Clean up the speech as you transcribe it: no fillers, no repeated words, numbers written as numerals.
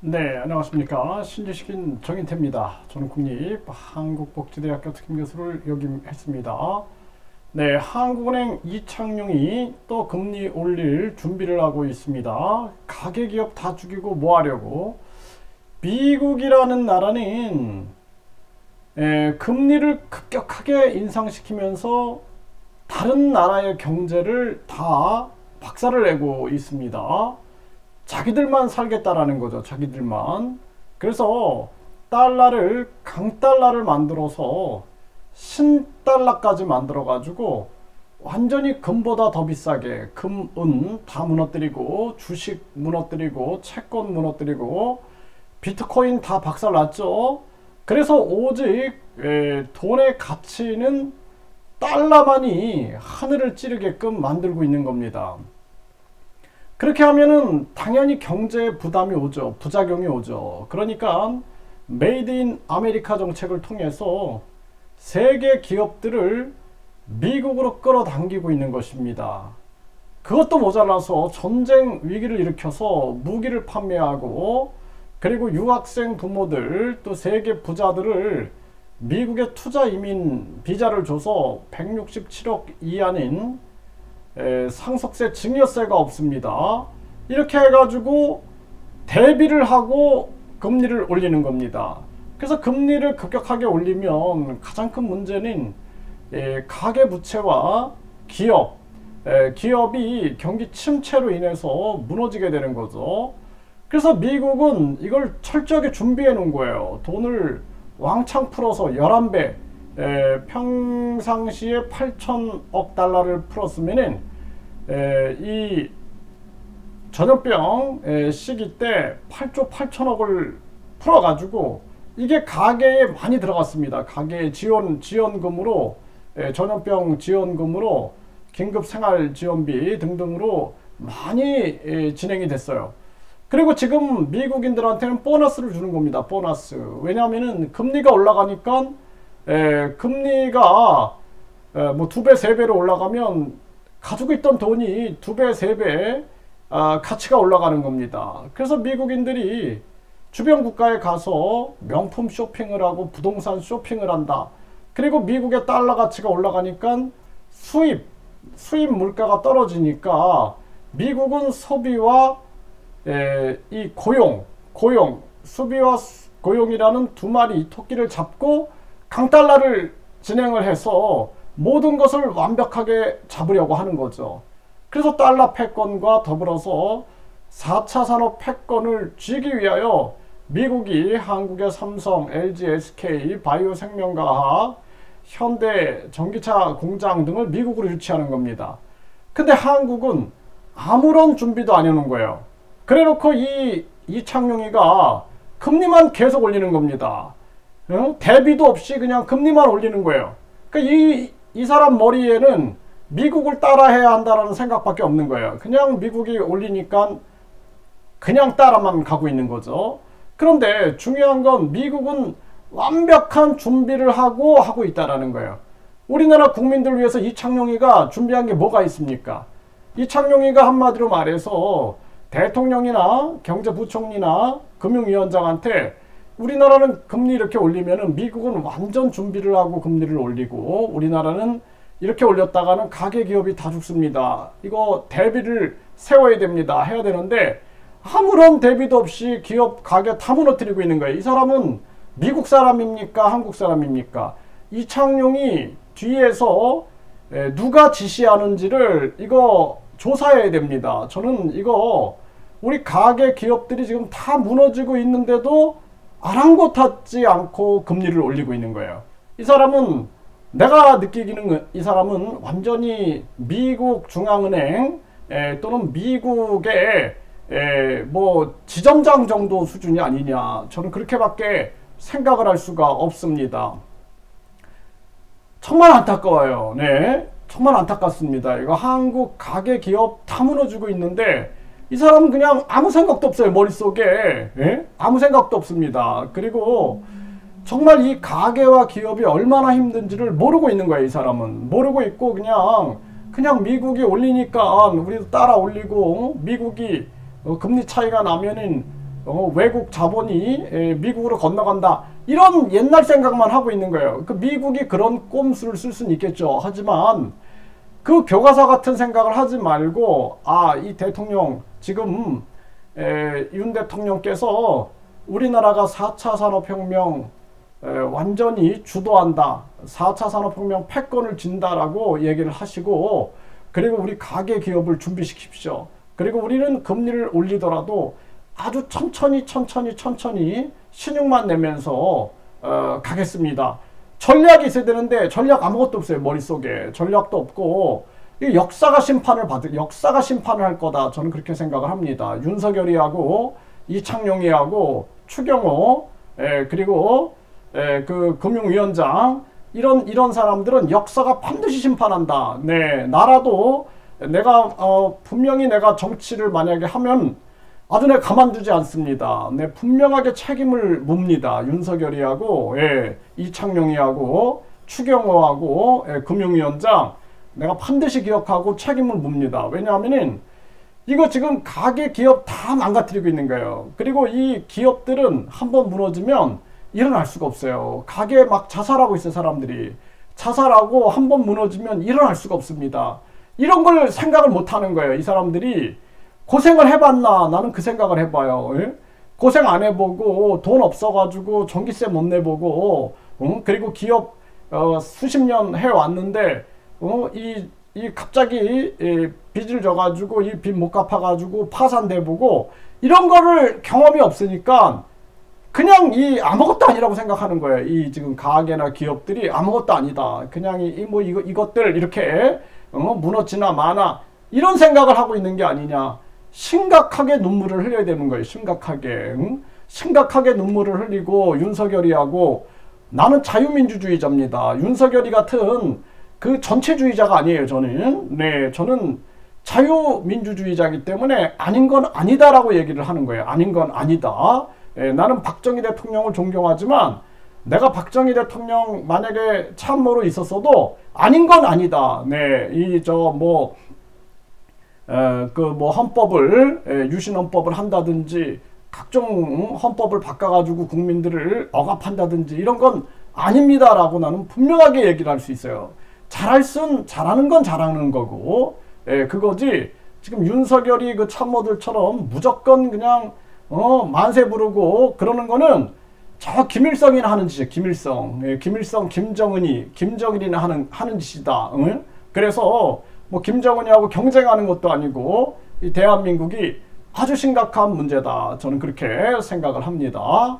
네, 안녕하십니까. 신지식인 정인태입니다. 저는 국립한국복지대학교 특임교수를 역임했습니다. 네, 한국은행 이창용이 또 금리 올릴 준비를 하고 있습니다. 가계기업 다 죽이고 뭐 하려고? 미국이라는 나라는 금리를 급격하게 인상시키면서 다른 나라의 경제를 다 박살을 내고 있습니다. 자기들만 살겠다라는 거죠. 자기들만. 그래서 달러를 강달러를 만들어서 신달러까지 만들어 가지고 완전히 금보다 더 비싸게 금, 은 다 무너뜨리고 주식 무너뜨리고 채권 무너뜨리고 비트코인 다 박살났죠. 그래서 오직 돈의 가치는 달러만이 하늘을 찌르게끔 만들고 있는 겁니다. 그렇게 하면은 당연히 경제에 부담이 오죠. 부작용이 오죠. 그러니까 메이드 인 아메리카 정책을 통해서 세계 기업들을 미국으로 끌어당기고 있는 것입니다. 그것도 모자라서 전쟁 위기를 일으켜서 무기를 판매하고, 그리고 유학생 부모들 또 세계 부자들을 미국에 투자 이민 비자를 줘서 167억 이하는 상속세 증여세가 없습니다. 이렇게 해가지고 대비를 하고 금리를 올리는 겁니다. 그래서 금리를 급격하게 올리면 가장 큰 문제는 가계부채와 기업이 경기 침체로 인해서 무너지게 되는 거죠. 그래서 미국은 이걸 철저하게 준비해 놓은 거예요. 돈을 왕창 풀어서 11배, 평상시에 8천억 달러를 풀었으면은 이 전염병 시기 때 8조 8천억을 풀어가지고 이게 가계에 많이 들어갔습니다. 가계 지원금으로, 전염병 지원금으로, 긴급생활지원비 등등으로 많이 진행이 됐어요. 그리고 지금 미국인들한테는 보너스를 주는 겁니다. 보너스. 왜냐하면은 금리가 올라가니까 금리가 뭐 2배, 3배로 올라가면 가지고 있던 돈이 2배, 3배 가치가 올라가는 겁니다. 그래서 미국인들이 주변 국가에 가서 명품 쇼핑을 하고 부동산 쇼핑을 한다. 그리고 미국의 달러 가치가 올라가니까 수입 물가가 떨어지니까 미국은 소비와 이 고용, 수비와 고용이라는 두 마리 토끼를 잡고 강달러를 진행을 해서 모든 것을 완벽하게 잡으려고 하는 거죠. 그래서 달러 패권과 더불어서 4차 산업 패권을 쥐기 위하여 미국이 한국의 삼성, LG, SK, 바이오생명과학, 현대 전기차 공장 등을 미국으로 유치하는 겁니다. 근데 한국은 아무런 준비도 안 해놓은 거예요. 그래놓고 이창용이가 금리만 계속 올리는 겁니다. 대비도 없이 그냥 금리만 올리는 거예요. 그러니까 이 사람 머리에는 미국을 따라해야 한다는 생각밖에 없는 거예요. 그냥 미국이 올리니까 그냥 따라만 가고 있는 거죠. 그런데 중요한 건 미국은 완벽한 준비를 하고 있다라는 거예요. 우리나라 국민들 위해서 이창용이가 준비한 게 뭐가 있습니까? 이창용이가 한마디로 말해서 대통령이나 경제부총리나 금융위원장한테 우리나라는 금리 이렇게 올리면은 미국은 완전 준비를 하고 금리를 올리고 우리나라는 이렇게 올렸다가는 가계기업이 다 죽습니다. 이거 대비를 세워야 됩니다. 해야 되는데 아무런 대비도 없이 기업 가계 다 무너뜨리고 있는 거예요. 이 사람은 미국 사람입니까? 한국 사람입니까? 이창용이 뒤에서 누가 지시하는지를 이거 조사해야 됩니다. 저는 이거 우리 가계 기업들이 지금 다 무너지고 있는데도 아랑곳하지 않고 금리를 올리고 있는 거예요. 이 사람은 내가 느끼기는 이 사람은 완전히 미국 중앙은행 또는 미국의 뭐 지점장 정도 수준이 아니냐, 저는 그렇게밖에 생각을 할 수가 없습니다. 정말 안타까워요. 네, 정말 안타깝습니다. 이거 한국 가계 기업 다 무너지고 있는데 이 사람은 그냥 아무 생각도 없어요. 머릿속에. 아무 생각도 없습니다. 그리고 정말 이 가계와 기업이 얼마나 힘든지를 모르고 있는 거예요. 이 사람은 모르고 있고 그냥 미국이 올리니까 우리도 따라 올리고, 미국이 금리 차이가 나면은 외국 자본이 미국으로 건너간다. 이런 옛날 생각만 하고 있는 거예요. 그 미국이 그런 꼼수를 쓸 수는 있겠죠. 하지만 그 교과서 같은 생각을 하지 말고, 아, 이 대통령 지금 윤 대통령께서 우리나라가 4차 산업혁명 완전히 주도한다. 4차 산업혁명 패권을 진다라고 얘기를 하시고, 그리고 우리 가계 기업을 준비시킵시오. 그리고 우리는 금리를 올리더라도 아주 천천히 신용만 내면서 가겠습니다. 전략이 있어야 되는데 전략 아무것도 없어요. 머릿속에 전략도 없고, 역사가 심판을 할 거다. 저는 그렇게 생각을 합니다. 윤석열이하고 이창용이하고 추경호 그리고 그 금융위원장, 이런 사람들은 역사가 반드시 심판한다. 네, 나라도 내가 분명히 내가 정치를 만약에 하면 아주 내가 가만두지 않습니다. 네, 분명하게 책임을 묻니다. 윤석열이하고 이창용이하고 추경호하고 금융위원장, 내가 반드시 기억하고 책임을 묻니다. 왜냐하면은 이거 지금 가계 기업 다 망가뜨리고 있는 거예요. 그리고 이 기업들은 한번 무너지면 일어날 수가 없어요. 가게 막 자살하고 있어요. 사람들이 자살하고 한번 무너지면 일어날 수가 없습니다. 이런 걸 생각을 못 하는 거예요. 이 사람들이 고생을 해봤나? 나는 그 생각을 해봐요. 고생 안 해보고 돈 없어가지고 전기세 못 내보고 그리고 기업 수십 년 해왔는데 이 갑자기 빚을 져가지고 이 빚 못 갚아가지고 파산돼보고 이런 거를 경험이 없으니까 그냥 이 아무것도 아니라고 생각하는 거예요. 이 지금 가게나 기업들이 아무것도 아니다. 그냥 이것들 이렇게 무너지나 마나 이런 생각을 하고 있는 게 아니냐. 심각하게 눈물을 흘려야 되는 거예요. 심각하게 눈물을 흘리고, 윤석열이하고, 나는 자유민주주의자입니다. 윤석열이 같은 그 전체주의자가 아니에요. 저는 자유민주주의자이기 때문에 아닌 건 아니다라고 얘기를 하는 거예요. 아닌 건 아니다. 나는 박정희 대통령을 존경하지만 내가 박정희 대통령 만약에 참모로 있었어도 아닌 건 아니다. 네, 헌법을 유신헌법을 한다든지 각종 헌법을 바꿔가지고 국민들을 억압한다든지 이런 건 아닙니다라고 나는 분명하게 얘기를 할 수 있어요. 잘하는 건 잘하는 거고, 그거지. 지금 윤석열이 그 참모들처럼 무조건 그냥 만세 부르고 그러는 거는 저 김일성이나 하는 짓이에요. 김일성, 김정은이나 하는 짓이다. 그래서 뭐 김정은이하고 경쟁하는 것도 아니고 이 대한민국이 아주 심각한 문제다. 저는 그렇게 생각을 합니다.